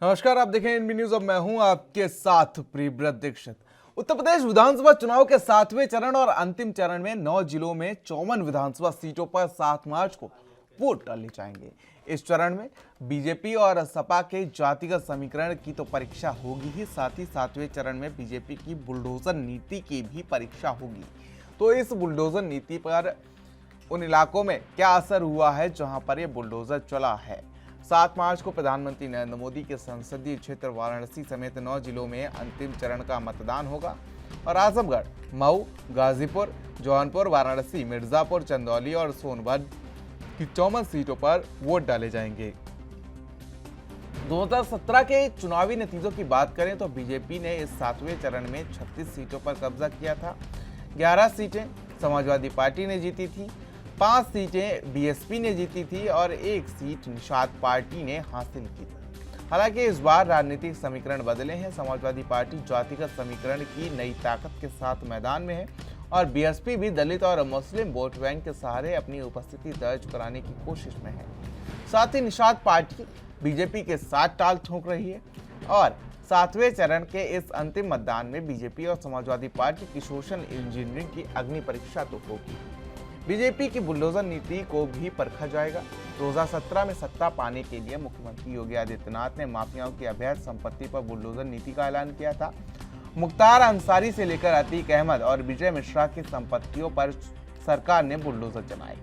नमस्कार, आप देखें एनबी न्यूज। अब मैं हूं आपके साथ प्रियव्रत दीक्षित। उत्तर प्रदेश विधानसभा चुनाव के 7वें चरण और अंतिम चरण में 9 जिलों में 54 विधानसभा सीटों पर 7 मार्च को वोट डाले जाएंगे। इस चरण में बीजेपी और सपा के जातिगत समीकरण की तो परीक्षा होगी ही, साथ ही 7वें चरण में बीजेपी की बुलडोजर नीति की भी परीक्षा होगी। तो इस बुलडोजर नीति पर उन इलाकों में क्या असर हुआ है जहां पर यह बुलडोजर चला है। 7 मार्च को प्रधानमंत्री नरेंद्र मोदी के संसदीय क्षेत्र वाराणसी समेत 9 जिलों में अंतिम चरण का मतदान होगा और आजमगढ़, मऊ, गाजीपुर, जौनपुर, वाराणसी, मिर्जापुर, चंदौली और सोनभद्र की 54 सीटों पर वोट डाले जाएंगे। 2017 के चुनावी नतीजों की बात करें तो बीजेपी ने इस 7वें चरण में 36 सीटों पर कब्जा किया था। 11 सीटें समाजवादी पार्टी ने जीती थी, 5 सीटें बीएसपी ने जीती थी और 1 सीट निषाद पार्टी ने हासिल की थी। हालांकि इस बार राजनीतिक समीकरण बदले हैं। समाजवादी पार्टी जातिगत समीकरण की नई ताकत के साथ मैदान में है और बीएसपी भी दलित और मुस्लिम वोट बैंक के सहारे अपनी उपस्थिति दर्ज कराने की कोशिश में है। साथ ही निषाद पार्टी बीजेपी के साथ टाल ठोक रही है और 7वें चरण के इस अंतिम मतदान में बीजेपी और समाजवादी पार्टी की सोशल इंजीनियरिंग की अग्नि परीक्षा तो होगी। बीजेपी की बुलडोजर नीति को भी परखा जाएगा। 2017 में सत्ता पाने के लिए मुख्यमंत्री योगी आदित्यनाथ ने माफियाओं की अवैध संपत्ति पर बुलडोजर नीति का ऐलान किया था। मुख्तार अंसारी से लेकर अतीक अहमद और विजय मिश्रा की संपत्तियों पर सरकार ने बुलडोजर चलाए।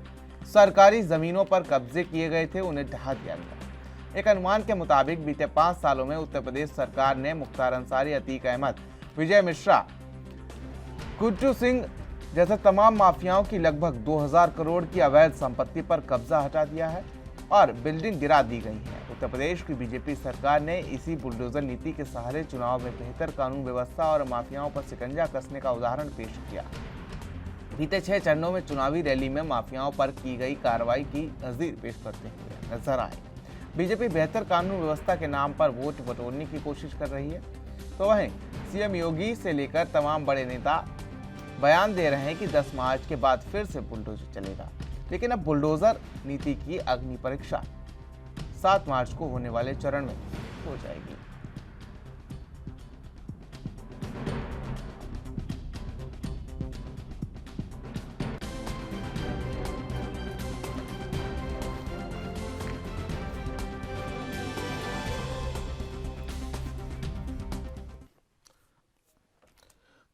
सरकारी जमीनों पर कब्जे किए गए थे, उन्हें ढहा दिया गया। एक अनुमान के मुताबिक बीते 5 सालों में उत्तर प्रदेश सरकार ने मुख्तार अंसारी, अतीक अहमद, विजय मिश्रा, कुट्टू सिंह जैसे तमाम माफियाओं की लगभग 2000 करोड़ की अवैध संपत्ति पर कब्जा हटा दिया है और बिल्डिंग गिरा दी गई है। उत्तर प्रदेश की बीजेपी सरकार ने इसी बुलडोजर नीति के सहारे चुनाव में बेहतर कानून व्यवस्था और माफियाओं पर शिकंजा कसने का उदाहरण पेश किया। बीते 6 चरणों में चुनावी रैली में माफियाओं पर की गई कार्रवाई की नजीर पेश करते हुए नजर आए। बीजेपी बेहतर कानून व्यवस्था के नाम पर वोट बटोरने की कोशिश कर रही है, तो वहीं सीएम योगी से लेकर तमाम बड़े नेता बयान दे रहे हैं कि 10 मार्च के बाद फिर से बुलडोजर चलेगा। लेकिन अब बुलडोजर नीति की अग्नि परीक्षा 7 मार्च को होने वाले चरण में हो जाएगी।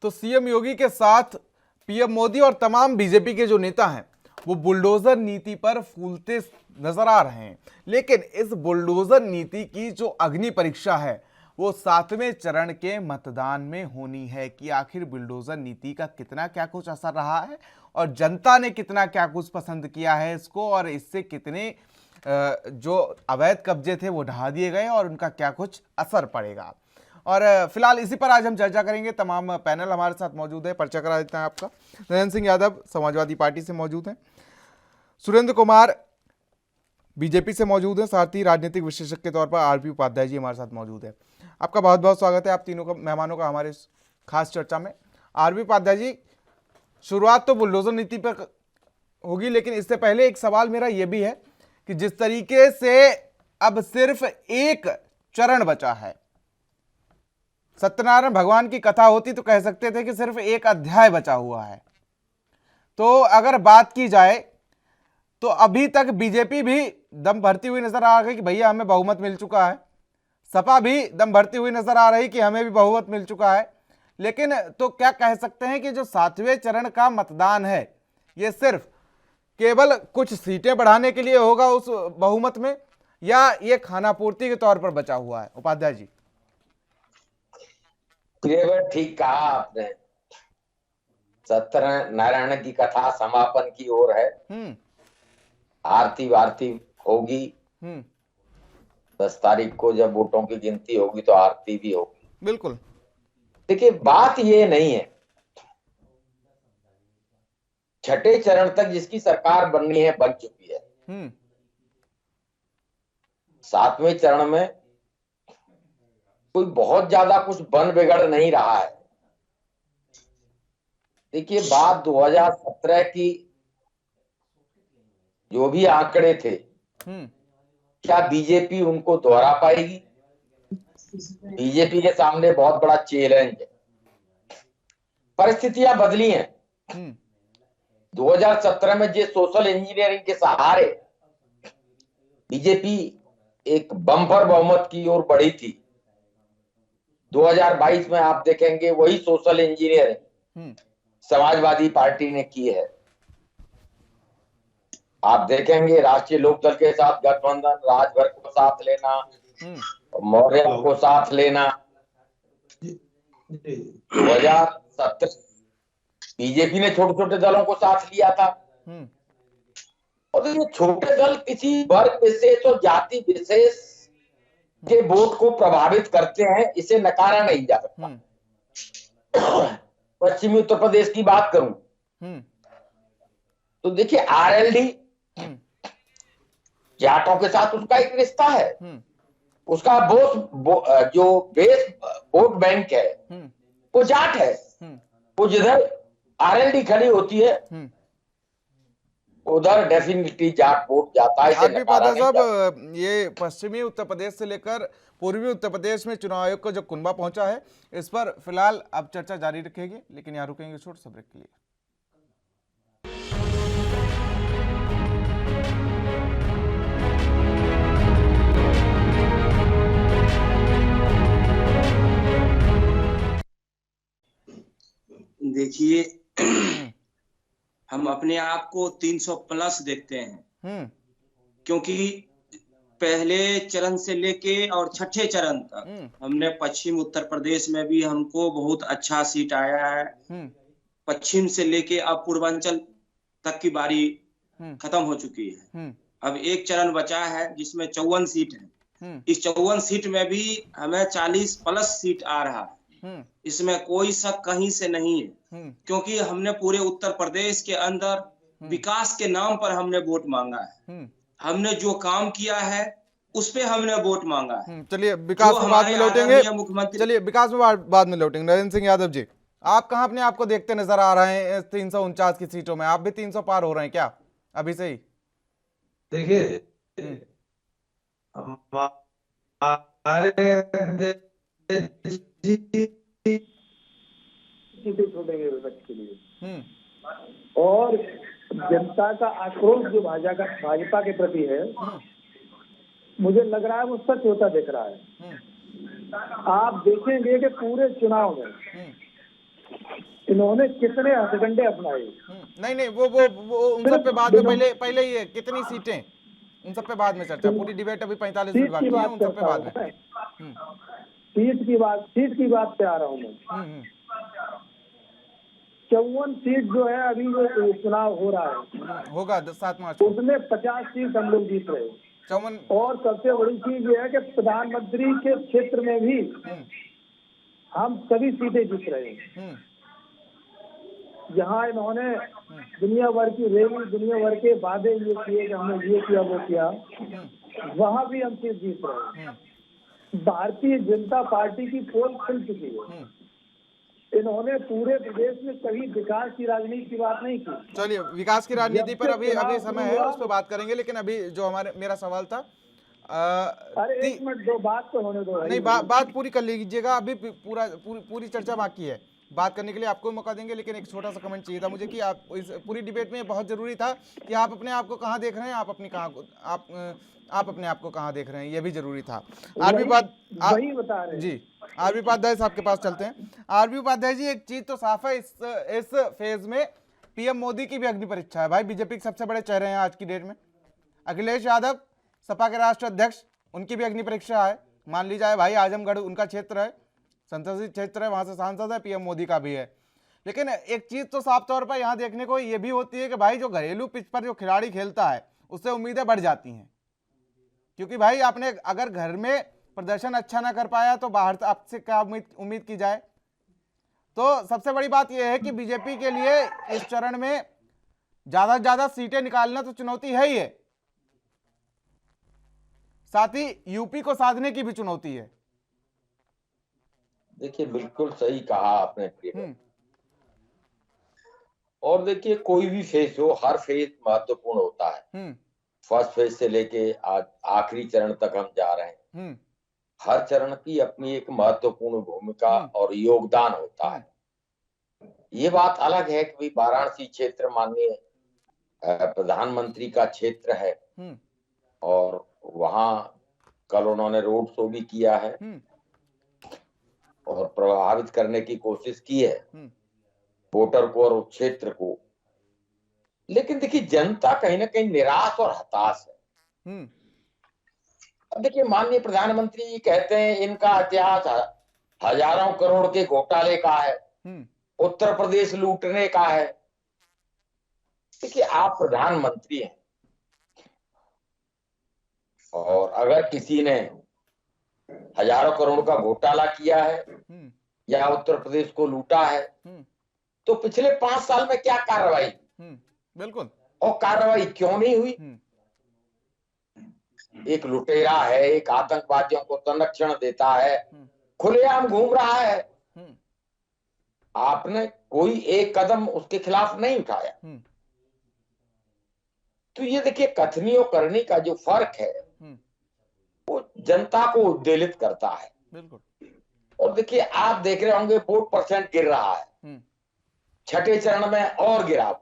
तो सीएम योगी के साथ पीएम मोदी और तमाम बीजेपी के जो नेता हैं वो बुलडोजर नीति पर फूलते नजर आ रहे हैं। लेकिन इस बुलडोजर नीति की जो अग्नि परीक्षा है वो 7वें चरण के मतदान में होनी है कि आखिर बुलडोजर नीति का कितना क्या कुछ असर रहा है और जनता ने कितना क्या कुछ पसंद किया है इसको, और इससे कितने जो अवैध कब्जे थे वो ढहा दिए गए और उनका क्या कुछ असर पड़ेगा। और फिलहाल इसी पर आज हम चर्चा करेंगे। तमाम पैनल हमारे साथ मौजूद है। परिचय करा देते हैं आपका। नरेंद्र सिंह यादव समाजवादी पार्टी से मौजूद हैं, सुरेंद्र कुमार बीजेपी से मौजूद हैं, साथ ही राजनीतिक विशेषज्ञ के तौर पर आरपी उपाध्याय जी हमारे साथ मौजूद है। आपका बहुत बहुत स्वागत है आप तीनों का, मेहमानों का हमारे इस खास चर्चा में। आरपी उपाध्याय जी, शुरुआत तो बुलडोजर नीति पर होगी, लेकिन इससे पहले एक सवाल मेरा यह भी है कि जिस तरीके से अब सिर्फ एक चरण बचा है, सत्यनारायण भगवान की कथा होती तो कह सकते थे कि सिर्फ एक अध्याय बचा हुआ है। तो अगर बात की जाए तो अभी तक बीजेपी भी दम भरती हुई नजर आ रही कि भैया हमें बहुमत मिल चुका है, सपा भी दम भरती हुई नजर आ रही कि हमें भी बहुमत मिल चुका है। लेकिन तो क्या कह सकते हैं कि जो 7वें चरण का मतदान है ये सिर्फ केवल कुछ सीटें बढ़ाने के लिए होगा उस बहुमत में, या ये खानापूर्ति के तौर पर बचा हुआ है? उपाध्याय जी। ठीक कहा आपने। सत्यनारायण की कथा समापन की ओर है। आरती वारती होगी। 10 तारीख को जब वोटों की गिनती होगी तो आरती भी होगी। बिल्कुल। देखिए, बात ये नहीं है, छठे चरण तक जिसकी सरकार बननी है बन चुकी है। 7वें चरण में कोई बहुत ज्यादा कुछ बन बिगड़ नहीं रहा है। देखिए, बात 2017 की जो भी आंकड़े थे, क्या बीजेपी उनको दोहरा पाएगी? बीजेपी के सामने बहुत बड़ा चैलेंज है। परिस्थितियां बदली हैं। 2017 में जिस सोशल इंजीनियरिंग के सहारे बीजेपी एक बम्पर बहुमत की ओर बढ़ी थी, 2022 में आप देखेंगे वही सोशल इंजीनियरिंग समाजवादी पार्टी ने की है। आप देखेंगे राष्ट्रीय लोकदल के साथ गठबंधन, राजभर को साथ लेना, मौर्य को साथ लेना। 2017 बीजेपी ने छोटे छोटे दलों को साथ लिया था। और ये छोटे दल किसी वर्ग विशेष और जाति विशेष के वोट को प्रभावित करते हैं, इसे नकारा नहीं जा सकता। पश्चिमी उत्तर प्रदेश की बात करूं तो देखिए आरएलडी जाटों के साथ उसका एक रिश्ता है। उसका जो बेस वोट बैंक है वो जाट है। वो जिधर आरएलडी खड़ी होती है उधर डेफिनेटली जाट वोट जाता है। आपकी पादा साहब, ये पश्चिमी उत्तर प्रदेश से लेकर पूर्वी उत्तर प्रदेश में चुनाव आयोग का जो कुनबा पहुंचा है, इस पर फिलहाल अब चर्चा जारी रखेगी, लेकिन यहाँ रुकेंगे छोटे से ब्रेक के लिए। देखिए, हम अपने आप को 300 प्लस देखते हैं, क्योंकि पहले चरण से लेके और छठे चरण तक हमने पश्चिम उत्तर प्रदेश में भी हमको बहुत अच्छा सीट आया है। पश्चिम से लेके अब पूर्वांचल तक की बारी खत्म हो चुकी है। अब एक चरण बचा है जिसमें 54 सीट है। इस 54 सीट में भी हमें 40 प्लस सीट आ रहा है। इसमें कोई शक कहीं से नहीं है, क्योंकि हमने पूरे उत्तर प्रदेश के अंदर विकास के नाम पर हमने वोट मांगा है। हमने जो काम किया है उस पे हमने वोट मांगा है। चलिए विकास में बाद में लौटेंगे, मुख्यमंत्री बाद में लौटेंगे। नरेंद्र सिंह यादव जी, आप कहाँ अपने आप को देखते नजर आ रहे हैं 349 की सीटों में? आप भी 300 पार हो रहे हैं क्या अभी से ही? देखिए, छोड़ेंगे विपक्ष के लिए, और जनता का आक्रोश जो भाजपा के प्रति है, मुझे लग रहा है वो सच होता दिख रहा है। आप देखेंगे कि पूरे चुनाव में इन्होंने कितने हथकंडे अपनाए। नहीं वो उन सब पे बाद में, पहले ये कितनी सीटें, उन सब पे बाद में चर्चा। पूरी डिबेट अभी 45 मिनट बाकी है, उन सब पे बाद में। सीट की बात पे आ रहा हूँ मैं। 54 सीट जो है अभी जो चुनाव हो रहा है, होगा 7 मार्च को, उसमें 50 सीट हम लोग जीत रहे। 54। और सबसे बड़ी चीज ये है कि प्रधानमंत्री के क्षेत्र में भी हम सभी सीटें जीत रहे हैं। जहाँ इन्होंने दुनिया भर की रैली, दुनिया भर के वादे ये किए कि हमने ये किया वो किया, वहाँ भी हम सीट जीत रहे हैं। भारतीय जनता पार्टी की पोल खुल चुकी है। इन्होंने पूरे प्रदेश में कभी विकास की राजनीति की बात नहीं की। चलिए, विकास की राजनीति पर अभी समय है, उस पर बात करेंगे। लेकिन अभी जो मेरा सवाल था, अरे एक मिनट दो, बात तो होने दो। नहीं, बात पूरी कर लीजिएगा, अभी पूरी चर्चा बाकी है। बात करने के लिए आपको मौका देंगे, लेकिन एक छोटा सा कमेंट चाहिए था मुझे कि आप इस पूरी डिबेट में बहुत जरूरी था कि आप अपने आप को कहाँ देख रहे हैं, आप अपने आप को कहाँ देख रहे हैं, ये भी जरूरी था। आरबी वही बता रहे जी, आरबी उपाध्याय साहब के पास चलते हैं। आरबी उपाध्याय जी, एक चीज तो साफ है, इस फेज में पीएम मोदी की भी अग्नि परीक्षा है भाई। बीजेपी के सबसे बड़े चेहरे हैं आज की डेट में। अखिलेश यादव, सपा के राष्ट्रीय अध्यक्ष, उनकी भी अग्नि परीक्षा है। मान ली जाए भाई, आजमगढ़ उनका क्षेत्र है, संसदीय क्षेत्र है, वहां से सांसद है, पीएम मोदी का भी है। लेकिन एक चीज तो साफ तौर पर यहां देखने को ये भी होती है कि भाई जो घरेलू पिच पर जो खिलाड़ी खेलता है उससे उम्मीदें बढ़ जाती हैं, क्योंकि भाई आपने अगर घर में प्रदर्शन अच्छा ना कर पाया तो बाहर से आपसे क्या उम्मीद की जाए। तो सबसे बड़ी बात यह है कि बीजेपी के लिए इस चरण में ज्यादा से ज्यादा सीटें निकालना तो चुनौती है ही है, साथ ही यूपी को साधने की भी चुनौती है। देखिए, बिल्कुल सही कहा आपने। और देखिए, कोई भी फेज हो, हर फेज महत्वपूर्ण होता है। फर्स्ट फेज से लेके आज आखिरी चरण तक हम जा रहे हैं। हर चरण की अपनी एक महत्वपूर्ण भूमिका और योगदान होता है। ये बात अलग है कि भाई वाराणसी क्षेत्र माननीय प्रधानमंत्री का क्षेत्र है और वहां कल उन्होंने रोड शो भी किया है और प्रभावित करने की कोशिश की है वोटर को और उस क्षेत्र को। लेकिन देखिए जनता कहीं ना कहीं निराश और हताश है। अब देखिए माननीय प्रधानमंत्री जी कहते हैं इनका इतिहास हजारों करोड़ के घोटाले का है, उत्तर प्रदेश लूटने का है। देखिए आप प्रधानमंत्री हैं और अगर किसी ने हजारों करोड़ का घोटाला किया है या उत्तर प्रदेश को लूटा है तो पिछले 5 साल में क्या कार्रवाई, बिल्कुल, और कार्रवाई क्यों नहीं हुई? एक लुटेरा है, एक आतंकवादियों को संरक्षण देता है, खुलेआम घूम रहा है, आपने कोई एक कदम उसके खिलाफ नहीं उठाया। तो ये देखिए कथनी और करनी का जो फर्क है वो जनता को उद्वेलित करता है। बिल्कुल। और देखिए आप देख रहे होंगे वोट परसेंट गिर रहा है, छठे चरण में और गिरा।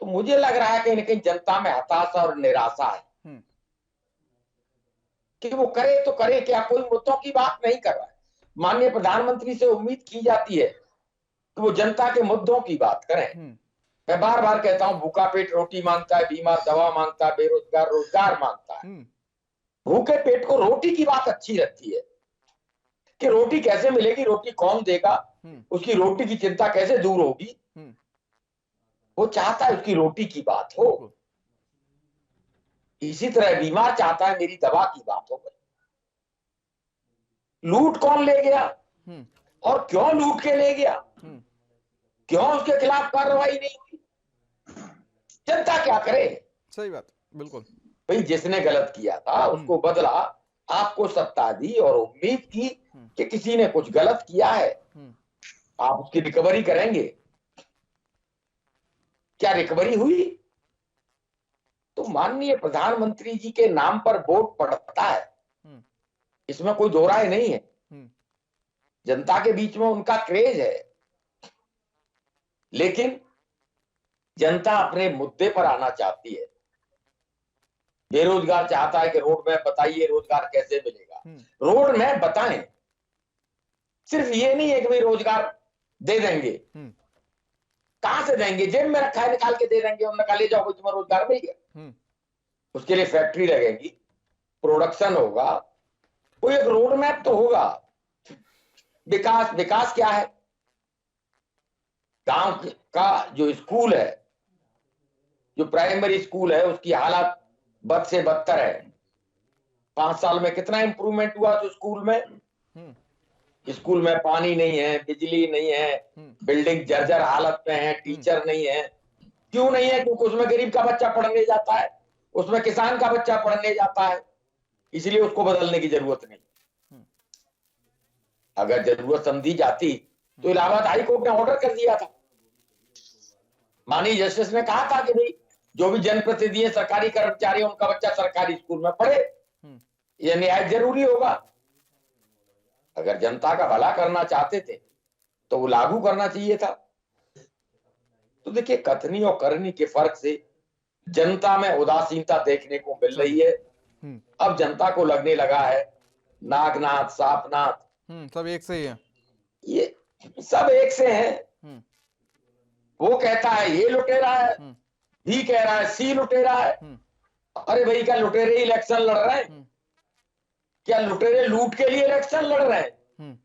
तो मुझे लग रहा है कहीं ना कहीं जनता में हताशा और निराशा है कि वो करे तो करे क्या, कोई मुद्दों की बात नहीं कर रहा है। माननीय प्रधानमंत्री से उम्मीद की जाती है कि वो जनता के मुद्दों की बात करें। मैं बार बार कहता हूं भूखा पेट रोटी मांगता है, बीमार दवा मांगता है, बेरोजगार रोजगार मांगता है। भूखे पेट को रोटी की बात अच्छी लगती है कि रोटी कैसे मिलेगी, रोटी कौन देगा, उसकी रोटी की चिंता कैसे दूर होगी। वो चाहता है उसकी रोटी की बात हो। इसी तरह बीमार चाहता है मेरी दवा की बात हो। लूट कौन ले गया और क्यों लूट के ले गया, क्यों उसके खिलाफ कार्रवाई नहीं हुई, जनता क्या करे? सही बात, बिल्कुल। भाई जिसने गलत किया था उसको बदला, आपको सत्ता दी और उम्मीद की कि किसी ने कुछ गलत किया है, आप उसकी रिकवरी करेंगे। क्या रिकवरी हुई? तो माननीय प्रधानमंत्री जी के नाम पर वोट पड़ता है, इसमें कोई दो राय नहीं है। जनता के बीच में उनका क्रेज है, लेकिन जनता अपने मुद्दे पर आना चाहती है। बेरोजगार चाहता है कि रोड मैप बताइए रोजगार कैसे मिलेगा। रोड मैप बताएं, सिर्फ ये नहीं है कि भाई रोजगार दे देंगे। कहां से देंगे? जेब में रखा है निकाल के दे देंगे, उन्होंने कहा ले जाओ तुम्हें रोजगार मिल गया। उसके लिए फैक्ट्री लगेगी, प्रोडक्शन होगा, कोई एक रोड मैप तो होगा। विकास, विकास क्या है? गांव का जो स्कूल है, जो प्राइमरी स्कूल है, उसकी हालत बद से बदतर है। 5 साल में कितना इंप्रूवमेंट हुआ उस स्कूल में? स्कूल में पानी नहीं है, बिजली नहीं है, बिल्डिंग जर्जर हालत में है, टीचर नहीं है। क्यों नहीं है? क्योंकि उसमें गरीब का बच्चा पढ़ने जाता है, उसमें किसान का बच्चा पढ़ने जाता है, इसलिए उसको बदलने की जरूरत नहीं। अगर जरूरत समझी जाती तो इलाहाबाद हाई कोर्ट ने ऑर्डर कर दिया था। माननीय जस्टिस ने कहा था कि भाई जो भी जनप्रतिनिधि है, सरकारी कर्मचारी, उनका बच्चा सरकारी स्कूल में पढ़े, यह न्याय जरूरी होगा। अगर जनता का भला करना चाहते थे तो वो लागू करना चाहिए था। तो देखिए कथनी और करनी के फर्क से जनता में उदासीनता देखने को मिल रही है। अब जनता को लगने लगा है नागनाथ, सापनाथ सब एक से ही है, ये सब एक से हैं। वो कहता है ये लुटेरा है, भी कह रहा है सी लुटेरा है। अरे भाई क्या लुटेरे इलेक्शन लड़ रहे हैं? क्या लुटेरे लूट के लिए इलेक्शन लड़ रहे हैं?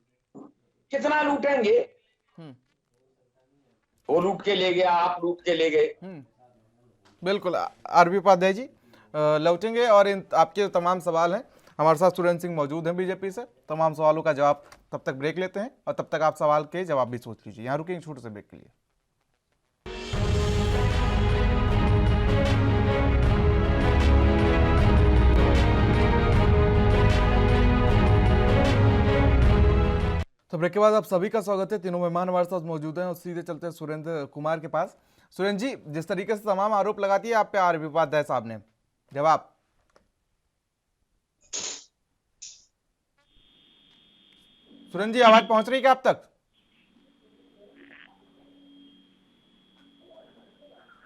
कितना लूटेंगे? वो लूट के ले गया, आप लूट के ले गए। बिल्कुल। आरबी उपाध्याय जी लौटेंगे और इन आपके तमाम सवाल हैं। हमारे साथ सुरेंद्र सिंह मौजूद हैं बीजेपी से, तमाम सवालों का जवाब। तब तक ब्रेक लेते हैं और तब तक आप सवाल के जवाब भी सोच लीजिए। यहाँ रुकेंगे छोटे से ब्रेक के लिए। तो ब्रेक के बाद आप सभी का स्वागत है। तीनों मेहमान हमारे साथ मौजूद हैं और सीधे चलते हैं सुरेंद्र कुमार के पास। सुरेंद्र जी, जिस तरीके से तमाम आरोप लगाती है आप पे आरबी उपाध्याय साहब ने, जवाब। सुरेंद्र जी, आवाज पहुंच रही है क्या आप तक?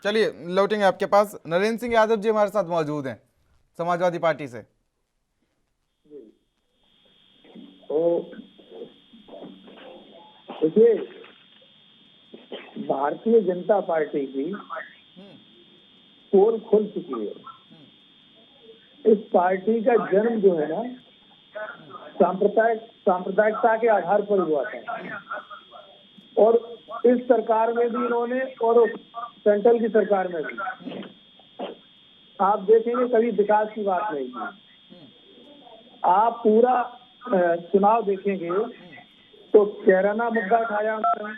चलिए लौटेंगे आपके पास। नरेंद्र सिंह यादव जी हमारे साथ मौजूद हैं समाजवादी पार्टी से। तो देखिए, भारतीय जनता पार्टी की पोल खुल चुकी है। इस पार्टी का जन्म जो है ना, सांप्रदायिकता के आधार पर हुआ था, और इस सरकार में भी इन्होंने, और सेंट्रल की सरकार में भी आप देखेंगे कभी विकास की बात नहीं की। आप पूरा चुनाव देखेंगे तो कैराना मुद्दा उठाया उन्होंने,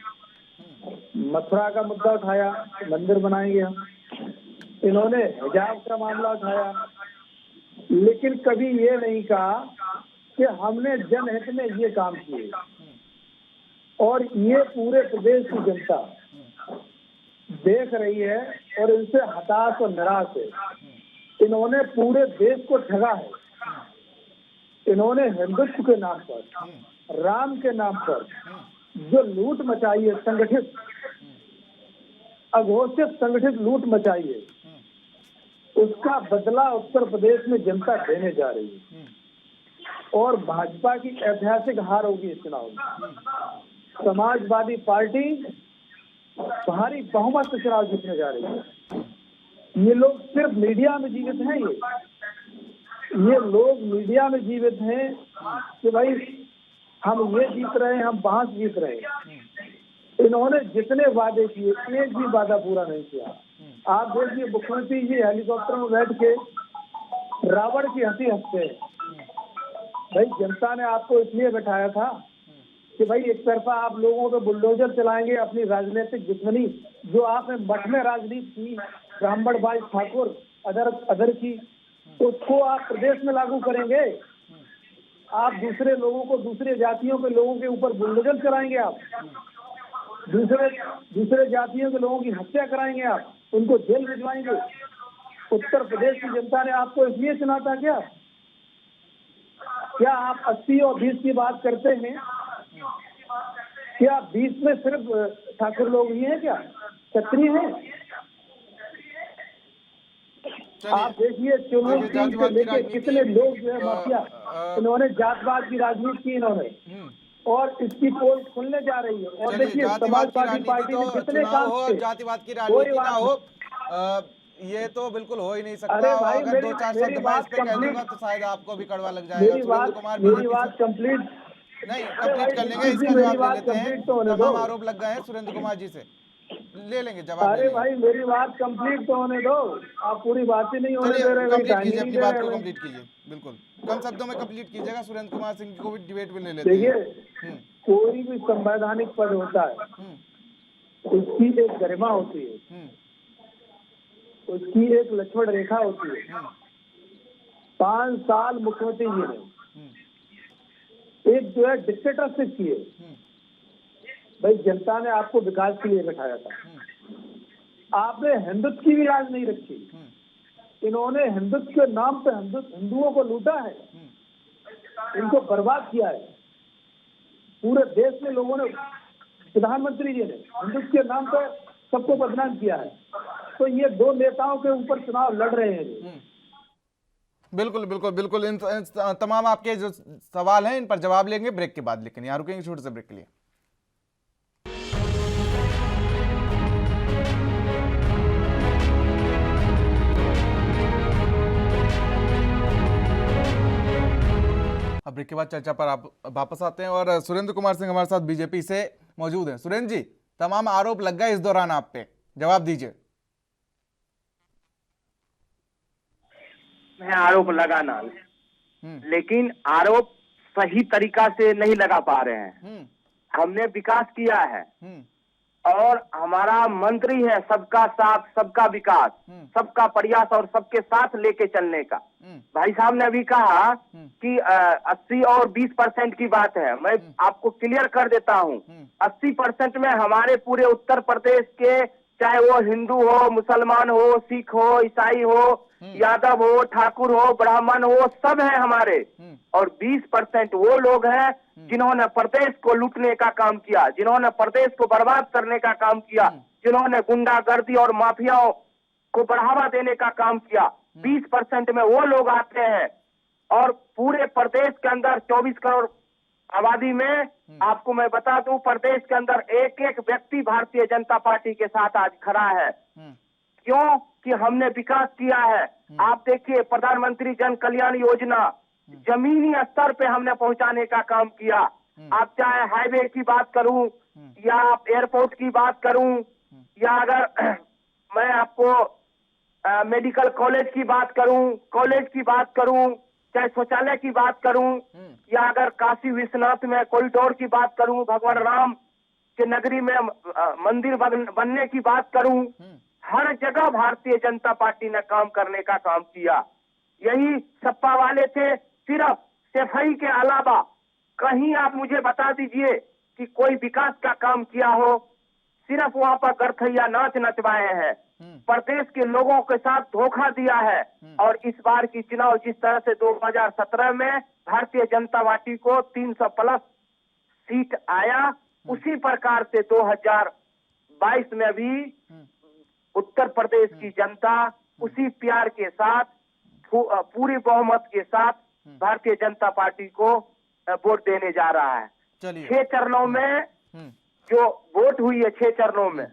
मथुरा का मुद्दा उठाया, मंदिर बनाएंगे हम, इन्होंने हिजाब का मामला उठाया, लेकिन कभी ये नहीं कहा कि हमने जनहित में ये काम किए। और ये पूरे प्रदेश की जनता देख रही है और इनसे हताश और निराश है। इन्होंने पूरे देश को ठगा है। इन्होंने हिंदुत्व के नाम पर, राम के नाम पर जो लूट मचाई है, संगठित अघोषित संगठित लूट मचाई है, उसका बदला उत्तर प्रदेश में जनता देने जा रही है। और भाजपा की ऐतिहासिक हार होगी इस चुनाव में। समाजवादी पार्टी भारी बहुमत से चुनाव जीतने जा रही है। ये लोग सिर्फ मीडिया में जीवित हैं। ये लोग मीडिया में जीवित हैं कि भाई हम ये जीत रहे हैं, हम वहां जीत रहे हैं। इन्होंने जितने वादे किए, एक भी वादा पूरा नहीं किया। आप देखिए, मुख्यमंत्री जी हेलीकॉप्टर में बैठ के रावण की हंसी हंसते हैं। भाई जनता ने आपको इसलिए बैठाया था कि भाई एक तरफा आप लोगों पे बुलडोजर चलाएंगे, अपनी राजनीतिक दुश्मनी जो आपने मठ में राजनीति की, ब्राह्मणबाई ठाकुर अदर की, उसको आप प्रदेश में लागू करेंगे। आप दूसरे लोगों को, दूसरे जातियों के लोगों के ऊपर बुलडोजर चलाएंगे, आप दूसरे जातियों के लोगों की हत्या कराएंगे, आप उनको जेल भिजवाएंगे। उत्तर प्रदेश की जनता ने आपको इसलिए चुना था क्या आप 80 और 20 की बात करते हैं? क्या 20 में सिर्फ ठाकुर लोग ही हैं? क्या क्षत्रिय हैं? आप देखिए, चुनाव से लेके कितने लोग जो है माफिया, इन्होंने जातवाद की राजनीति की इन्होंने, और इसकी पोल खुलने जा रही है। और देखिए, समाजवादी पार्टी ने कितने काम किए। जातिवाद की राजनीति ना हो, ये तो बिल्कुल हो ही नहीं सकता। अगर 2-4 शब्द मैं इस पे कह दूंगा तो शायद आपको भी कड़वा लग जाएगा। मेरी बात कंप्लीट नहीं, कंप्लीट कर लेंगे, इसका जवाब ले लेते हैं। तमाम आरोप लग गए हैं सुरेंद्र कुमार जी से, ले लेंगे जवाब। अरे भाई, मेरी बात कंप्लीट तो होने दो, आप पूरी बात ही नहीं होने दे रहे। कंप्लीट कीजिए, अपनी बात को कंप्लीट कीजिए, बिल्कुल कम शब्दों में कंप्लीट कीजिएगा। सुरेंद्र कुमार सिंह को भी डिबेट में ले लेते हैं। देखिए, कोई भी संवैधानिक पद होता है, उसकी एक गरिमा होती है, उसकी एक लक्ष्मण रेखा होती है। 5 साल मुख्यमंत्री जी ने एक जो है डिक्टेटरशिप की है। भाई जनता ने आपको विकास के लिए बैठाया था, आपने हिंदुत्व की भी राज नहीं रखी। इन्होंने हिंदुत्व के नाम पे हिंदुओं को लूटा है, इनको बर्बाद किया है। पूरे देश में लोगों ने, प्रधानमंत्री जी ने हिंदुत्व के नाम पे सबको बदनाम किया है। तो ये 2 नेताओं के ऊपर चुनाव लड़ रहे हैं। बिल्कुल बिल्कुल बिल्कुल। इन तमाम आपके जो सवाल हैं इन पर जवाब लेंगे ब्रेक के बाद, लेकिन यहाँ रुकेंगे छोटे से ब्रेक के लिए। अब ब्रेक के बाद चर्चा पर आप वापस आते हैं और सुरेंद्र कुमार सिंह हमारे साथ बीजेपी से मौजूद हैं। सुरेंद्र जी, तमाम आरोप लग गए इस दौरान आप पे, जवाब दीजिए। है आरोप लगाना, लेकिन आरोप सही तरीका से नहीं लगा पा रहे हैं। हमने विकास किया है और हमारा मंत्री है सबका साथ सबका विकास, सबका प्रयास और सबके साथ लेके चलने का। भाई साहब ने अभी कहा कि 80 और 20% की बात है। मैं आपको क्लियर कर देता हूं, 80% में हमारे पूरे उत्तर प्रदेश के, चाहे वो हिंदू हो, मुसलमान हो, सिख हो, ईसाई हो, यादव हो, ठाकुर हो, ब्राह्मण हो, सब है हमारे। और 20% वो लोग हैं जिन्होंने प्रदेश को लूटने का काम किया, जिन्होंने प्रदेश को बर्बाद करने का काम किया, जिन्होंने गुंडागर्दी और माफियाओं को बढ़ावा देने का काम किया, 20% में वो लोग आते हैं और पूरे प्रदेश के अंदर 24 करोड़ आबादी में आपको मैं बता दूं, प्रदेश के अंदर एक एक व्यक्ति भारतीय जनता पार्टी के साथ आज खड़ा है। क्यों? कि हमने विकास किया है। आप देखिए, प्रधानमंत्री जन कल्याण योजना जमीनी स्तर पे हमने पहुंचाने का काम किया। आप चाहे हाईवे की बात करूं या आप एयरपोर्ट की बात करूं या अगर मैं आपको मेडिकल कॉलेज की बात करूं, चाहे शौचालय की बात करूं या अगर काशी विश्वनाथ में कॉरिडोर की बात करूं, भगवान राम के नगरी में मंदिर बनने की बात करूं, हर जगह भारतीय जनता पार्टी ने काम करने का काम किया। यही सपा वाले थे, सिर्फ सफाई के अलावा कहीं आप मुझे बता दीजिए कि कोई विकास का काम किया हो। सिर्फ वहां पर गरखैया नाच नचवाए हैं, प्रदेश के लोगों के साथ धोखा दिया है। और इस बार की चुनाव जिस तरह से 2017 में भारतीय जनता पार्टी को 300+ सीट आया, उसी प्रकार से 2022 में भी उत्तर प्रदेश की जनता उसी प्यार के साथ, पूरी बहुमत के साथ भारतीय जनता पार्टी को वोट देने जा रहा है। 6 चरणों में जो वोट हुई है, 6 चरणों में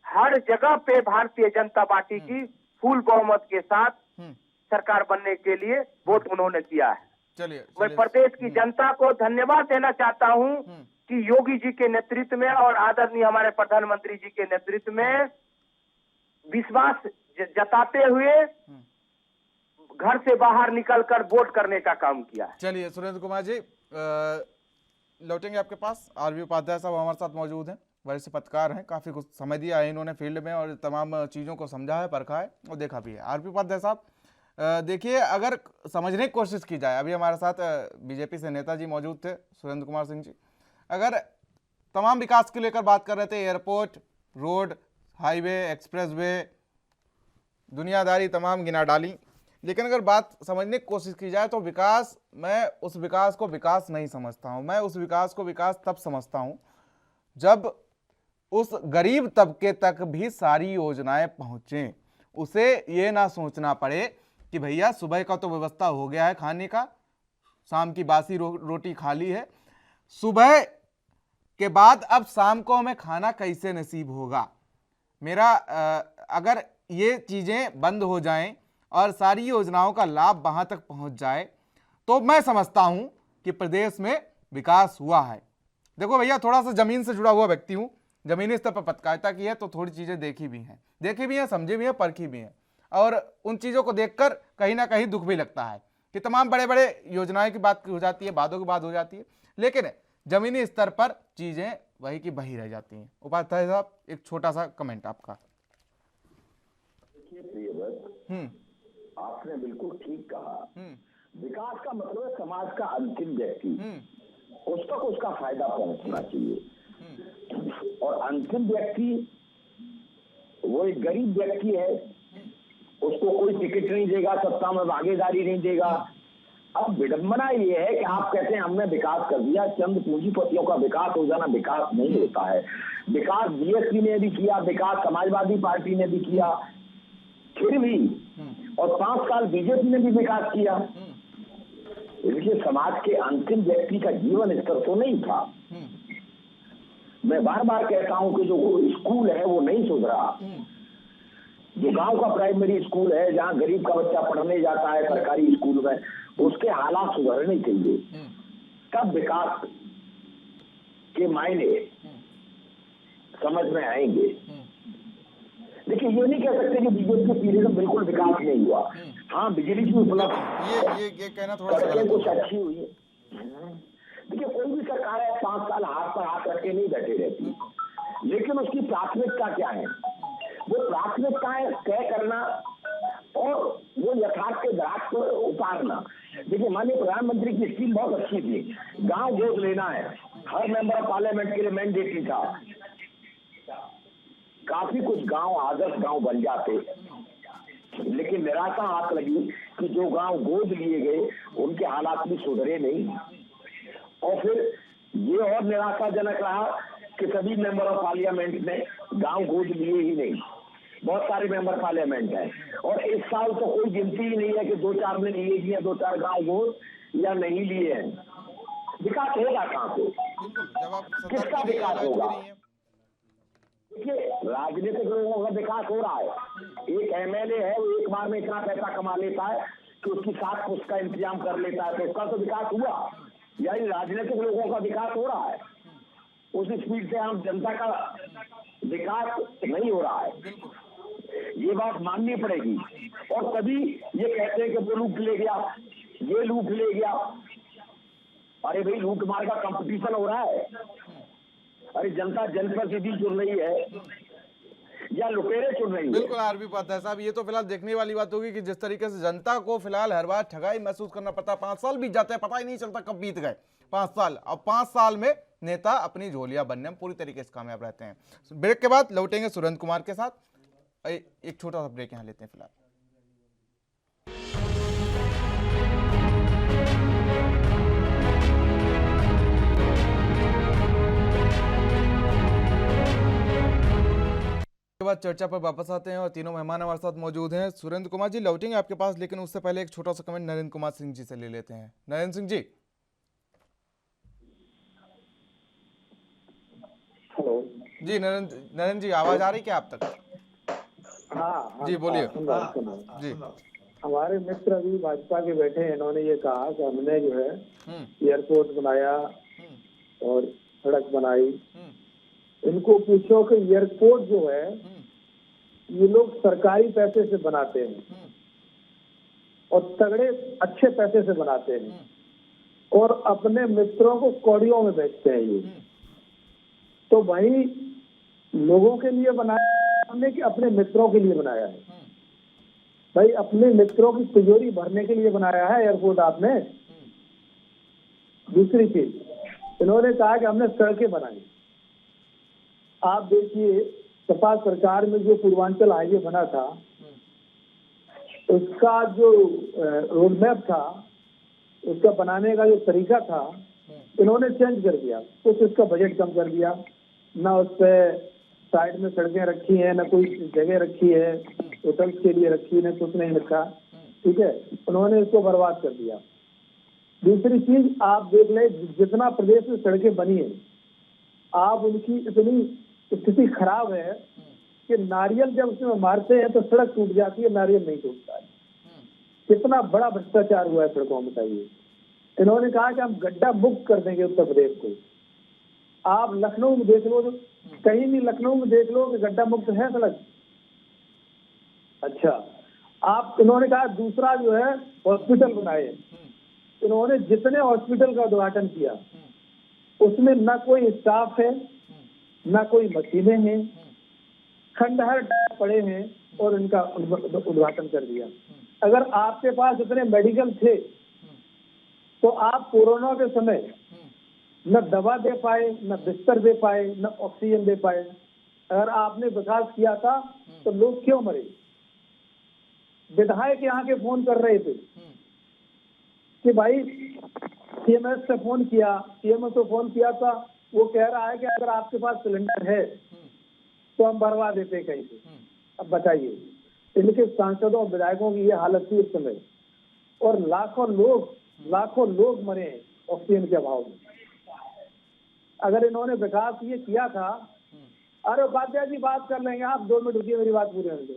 हर जगह पे भारतीय जनता पार्टी की फुल बहुमत के साथ सरकार बनने के लिए वोट उन्होंने किया है। मैं प्रदेश की जनता को धन्यवाद देना चाहता हूं कि योगी जी के नेतृत्व में और आदरणीय हमारे प्रधानमंत्री जी के नेतृत्व में विश्वास जताते हुए घर से बाहर निकलकर वोट करने का काम किया। चलिए सुरेंद्र कुमार जी, लौटेंगे आपके पास। आरबी उपाध्याय साहब हमारे साथ मौजूद हैं, वरिष्ठ पत्रकार हैं, काफ़ी कुछ समय दिया है इन्होंने फील्ड में और तमाम चीज़ों को समझा है, परखा है और देखा भी है। आरबी उपाध्याय साहब, देखिए, अगर समझने की कोशिश की जाए, अभी हमारे साथ बीजेपी से नेताजी मौजूद थे, सुरेंद्र कुमार सिंह जी, अगर तमाम विकास को लेकर बात कर रहे थे, एयरपोर्ट, रोड, हाईवे, एक्सप्रेसवे, दुनियादारी तमाम गिना डाली, लेकिन अगर बात समझने की कोशिश की जाए तो विकास, मैं उस विकास को विकास नहीं समझता हूँ। मैं उस विकास को विकास तब समझता हूँ जब उस गरीब तबके तक भी सारी योजनाएं पहुँचें, उसे ये ना सोचना पड़े कि भैया सुबह का तो व्यवस्था हो गया है खाने का, शाम की बासी रोटी खा ली है, सुबह के बाद अब शाम को हमें खाना कैसे नसीब होगा। मेरा अगर ये चीज़ें बंद हो जाएं और सारी योजनाओं का लाभ वहाँ तक पहुँच जाए तो मैं समझता हूँ कि प्रदेश में विकास हुआ है। देखो भैया, थोड़ा सा ज़मीन से जुड़ा हुआ व्यक्ति हूँ, ज़मीनी स्तर पर पत्रकारिता की है तो थोड़ी चीज़ें देखी भी हैं, समझी भी हैं, परखी भी हैं, और उन चीज़ों को देखकर कहीं ना कहीं दुख भी लगता है कि तमाम बड़े बड़े योजनाएं की बात हो जाती है, वादों की बात हो जाती है, लेकिन ज़मीनी स्तर पर चीज़ें वही की वही रह जाती हैं। उपाध्याय साहब, एक छोटा सा कमेंट आपका। आपने बिल्कुल ठीक कहा। विकास का मतलब है समाज का अंतिम व्यक्ति, उस तक उसका फायदा पहुंचना चाहिए। और अंतिम व्यक्ति वो एक गरीब व्यक्ति है, उसको कोई टिकट नहीं देगा, सत्ता में भागीदारी नहीं देगा। अब विडंबना ये है कि आप कहते हैं हमने विकास कर दिया, चंद पूंजीपतियों का विकास हो जाना विकास नहीं होता है। विकास बीएसपी ने भी किया, विकास समाजवादी पार्टी ने भी किया, फिर भी, और 5 साल बीजेपी ने भी विकास किया। इसलिए समाज के अंतिम व्यक्ति का जीवन स्तर तो नहीं था। मैं बार बार कहता हूं कि जो स्कूल है वो नहीं सुधरा। जो गांव का प्राइमरी स्कूल है, जहां गरीब का बच्चा पढ़ने जाता है सरकारी स्कूल में, उसके हालात सुधरने चाहिए, तब विकास के मायने समझ में आएंगे। देखिए, ये नहीं कह सकते कि बीजेपी के पीरियड में बिल्कुल विकास नहीं हुआ। हाँ, बिजली की उपलब्ध ये कहना थोड़ा सा गलत कुछ अच्छी हुई है। देखिए, कोई भी सरकार है 5 साल हाथ पर हाथ रख के नहीं बैठे रहती, लेकिन उसकी प्राथमिकता क्या है, वो प्राथमिकताएं तय करना और वो यथार्थ के दराज को उतारना। देखिए, माननीय प्रधानमंत्री की स्कीम बहुत अच्छी थी, गांव गोद लेना है, हर मेंबर ऑफ पार्लियामेंट के लिए मैंडेटरी था। काफी कुछ गांव आदर्श गांव बन जाते, लेकिन निराशा हाथ लगी कि जो गांव गोद लिए गए उनके हालात भी सुधरे नहीं। और फिर ये और निराशाजनक रहा कि सभी मेंबर ऑफ पार्लियामेंट ने गांव गोद लिए ही नहीं। बहुत सारे मेंबर पार्लियामेंट हैं और इस साल तो कोई गिनती ही नहीं है कि 2-4 ने लिए ही है, 2-4 गांव गोद या नहीं लिए हैं। विकास होगा कहाँ से? किसका विकास होगा? देखिए, राजनीतिक लोगों का विकास हो रहा है। एक एमएलए है, वो एक बार में इतना पैसा कमा लेता है कि उसकी 7 पुष्ट का इंतजाम कर लेता है, तो उसका तो विकास हुआ। यानी राजनीतिक लोगों का विकास हो रहा है, उस स्पीड से आम जनता का विकास नहीं हो रहा है। ये बात माननी पड़ेगी। और तभी ये कहते हैं कि वो लूट ले गया, ये लूट ले गया। अरे भाई, लूट मार का कंपटीशन हो रहा है। अरे जनता जनप्रतिनिधि चुन रही है या लुटेरे चुन रही है? बिल्कुल आरबी पाठक साहब, ये तो फिलहाल देखने वाली बात होगी कि जिस तरीके से जनता को फिलहाल हर बार ठगाई महसूस करना पड़ता है। 5 साल बीत जाते हैं, पता ही नहीं चलता कब बीत गए 5 साल। अब 5 साल में नेता अपनी झोलियां बनने में पूरी तरीके से कामयाब रहते हैं। ब्रेक के बाद लौटेंगे सुरेंद्र कुमार के साथ। एक छोटा सा ब्रेक यहाँ लेते हैं फिलहाल। के बाद चर्चा पर वापस आते हैं और तीनों मेहमान हमारे साथ मौजूद हैं। सुरेंद्र कुमार जी लौटेंगे आपके पास, लेकिन उससे पहले एक छोटा सा कमेंट नरेंद्र कुमार सिंह जी से ले लेते हैं। नरेंद्र सिंह जी। हेलो जी नरेंद्र जी, आवाज आ रही क्या आप तक? हाँ जी बोलिए। जी, हमारे मित्र अभी भाजपा के बैठे हैं, इन्होंने ये कहा कि हमने जो है एयरपोर्ट बनाया और सड़क बनाई। इनको पूछो कि एयरपोर्ट जो है ये लोग सरकारी पैसे से बनाते हैं और तगड़े अच्छे पैसे से बनाते हैं और अपने मित्रों को कौड़ियों में बेचते हैं। ये तो भाई लोगों के लिए बनाया हमने कि अपने मित्रों के लिए बनाया है? भाई अपने मित्रों की तिजोरी भरने के लिए बनाया है एयरपोर्ट आपने। दूसरी चीज, इन्होंने कहा कि हमने सड़कें बनाई। आप देखिए, सपा सरकार में जो पूर्वांचल हाईवे बना था, उसका जो रोड मैप था, उसका बनाने का जो तरीका था, इन्होंने चेंज कर दिया। कुछ उसका बजट कम कर दिया, ना उस पर साइड में सड़कें रखी हैं, ना कोई जगह रखी है होटल्स के लिए रखी, ना कुछ नहीं रखा। ठीक है, उन्होंने इसको बर्बाद कर दिया। दूसरी चीज आप देख ले, जितना प्रदेश में सड़कें बनी है, आप उनकी इतनी स्थिति खराब है कि नारियल जब उसमें मारते हैं तो सड़क टूट जाती है, नारियल नहीं टूटता है। कितना बड़ा भ्रष्टाचार हुआ है सड़कों में, बताइए। इन्होंने कहा कि हम गड्ढा मुक्त कर देंगे उत्तर प्रदेश को। आप लखनऊ में देख लो, कहीं भी लखनऊ में देख लो कि गड्ढा मुक्त है सड़क। अच्छा, आप इन्होंने कहा दूसरा जो है हॉस्पिटल बनाए। इन्होंने जितने हॉस्पिटल का उद्घाटन किया उसमें ना कोई स्टाफ है, ना कोई मशीनें हैं, खंडहर पड़े हैं और इनका उद्घाटन कर दिया। अगर आपके पास इतने मेडिकल थे तो आप कोरोना के समय न दवा दे पाए, न बिस्तर दे पाए, न ऑक्सीजन दे पाए। अगर आपने विकास किया था तो लोग क्यों मरे? विधायक यहाँ के फोन कर रहे थे कि भाई सीएमएस से फोन किया, सीएमएस को फोन किया था, वो कह रहा है कि अगर आपके पास सिलेंडर है तो हम भरवा देते कहीं से। अब बताइए, इनके सांसदों और विधायकों की ये हालत थी उस समय, और लाखों लोग मरे ऑक्सीजन के अभाव में। अगर इन्होंने विकास ये किया था, अरे उपाध्याय जी बात कर लेंगे, आप 2 मिनट रुकिए, मेरी बात पूरी होने दो।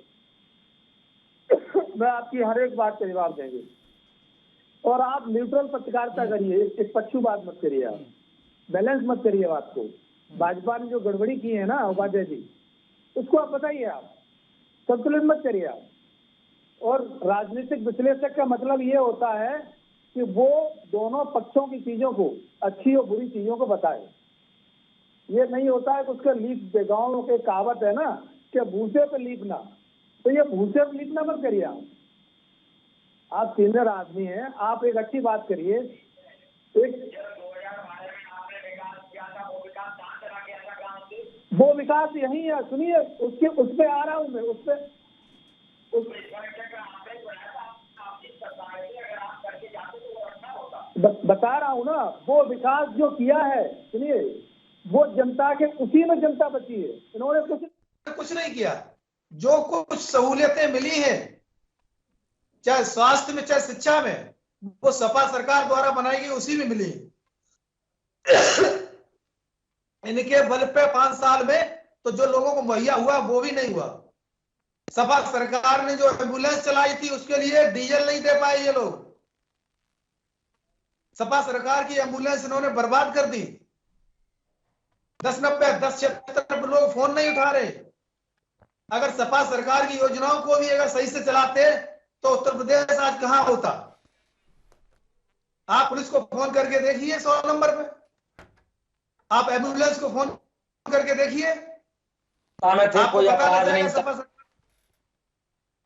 मैं आपकी हर एक बात का जवाब देंगे और आप न्यूट्रल पत्रकारिता करिए, एक पक्षपात मत करिए, आप बैलेंस मत करिए बात को। भाजपा ने जो गड़बड़ी की है ना उपाध्याय जी, उसको आप बताइए, आप संतुलित मत करिए आप। और राजनीतिक विश्लेषक का मतलब ये होता है कि वो दोनों पक्षों की चीजों को, अच्छी और बुरी चीजों को बताए। ये नहीं होता है कि उसका लीप, गाँव के कहावत है ना कि भूसे पे लीपना, तो ये भूसे पे लीपना मत करिए आप सीनियर आदमी हैं, आप एक अच्छी बात करिए। एक वो विकास यही है, सुनिए, उसके उस पे आ रहा हूँ मैं, उस पे बता रहा हूँ ना, वो विकास जो किया है, सुनिए, वो जनता के, उसी में जनता बची है। इन्होंने कुछ नहीं किया। जो कुछ सहूलियतें मिली हैं, चाहे स्वास्थ्य में चाहे शिक्षा में, वो सपा सरकार द्वारा बनाई गई उसी में मिली। इनके बल पे 5 साल में तो जो लोगों को मुहैया हुआ वो भी नहीं हुआ। सपा सरकार ने जो एम्बुलेंस चलाई थी उसके लिए डीजल नहीं दे पाए ये लोग। सपा सरकार की एम्बुलेंस इन्होंने बर्बाद कर दी। 1090 1076 लोग फोन नहीं उठा रहे। अगर सपा सरकार की योजनाओं को भी अगर सही से चलाते तो उत्तर प्रदेश आज कहां होता। आप पुलिस को फोन करके देखिए 100 नंबर पे, आप एम्बुलेंस को फोन करके देखिए। कोई आवाज नहीं था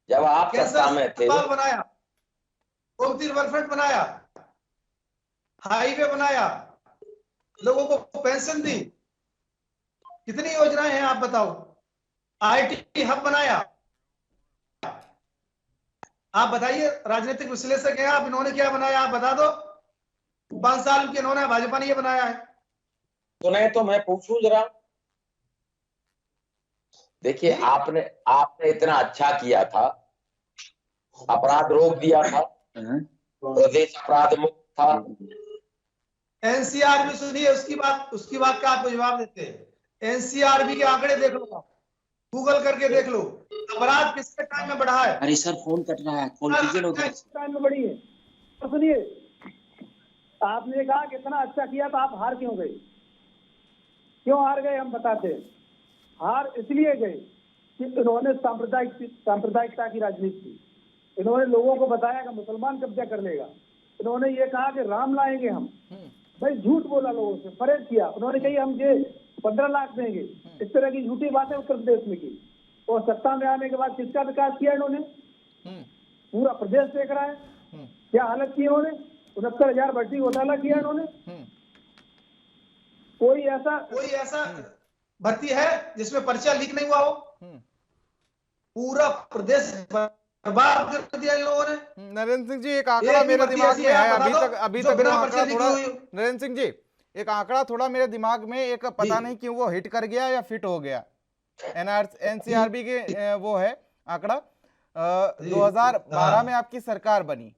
जब आप सत्ता में थे। बनाया, गोमती रिवरफ्रंट बनाया, हाईवे बनाया, लोगों को पेंशन दी, कितनी योजनाएं हैं आप बताओ। आईटी हब बनाया। आप बताइए, राजनीतिक विश्लेषक हैं आप, इन्होंने क्या बनाया आप बता दो। 5 साल के इन्होंने, भाजपा ने ये बनाया है। सुने तो मैं पूछूं जरा। देखिए, आपने इतना अच्छा किया था, अपराध रोक दिया था, प्रदेश अपराध मुक्त था। एनसीआरबी सुनिए, उसकी बात का आपको जवाब देते हैं। एनसीआरबी के आंकड़े देख लो, गूगल करके देख लो, अपराध किसके टाइम में बढ़ा है। अरे सर फोन कट रहा है, कॉल कीजिए लोग। टाइम में बढ़ी है। तो सुनिए, आपने कहा कितना अच्छा किया तो आप हार क्यों गए? क्यों हार गए हम बताते हैं। हार इसलिए गए कि इन्होंने सांप्रदायिकता की राजनीति की। इन्होंने लोगों को बताया कि मुसलमान कब्जा कर लेगा। इन्होंने ये कहा कि राम लाएंगे हम। भाई झूठ बोला लोगों से, परहेज किया। उन्होंने कही हम ये 15 लाख देंगे। इस तरह की झूठी बातें उत्तर प्रदेश में की। और सत्ता में आने के बाद किसका विकास किया इन्होंने? पूरा प्रदेश देख रहा है क्या हालत की इन्होंने। 69,000 भर्ती घोटाला किया इन्होंने। कोई ऐसा भर्ती है जिसमें पर्चा लीक नहीं हुआ हो। पूरा प्रदेश बर्बाद कर दिया इन लोगों ने। नरेंद्र सिंह जी, एक आंकड़ा मेरे दिमाग में है अभी तक वो आंकड़ा थोड़ा, नरेंद्र सिंह जी एक आंकड़ा थोड़ा मेरे दिमाग में, एक पता नहीं क्यों वो हिट कर गया या फिट हो गया। एनसीआरबी के वो है आंकड़ा। 2012 में आपकी सरकार बनी,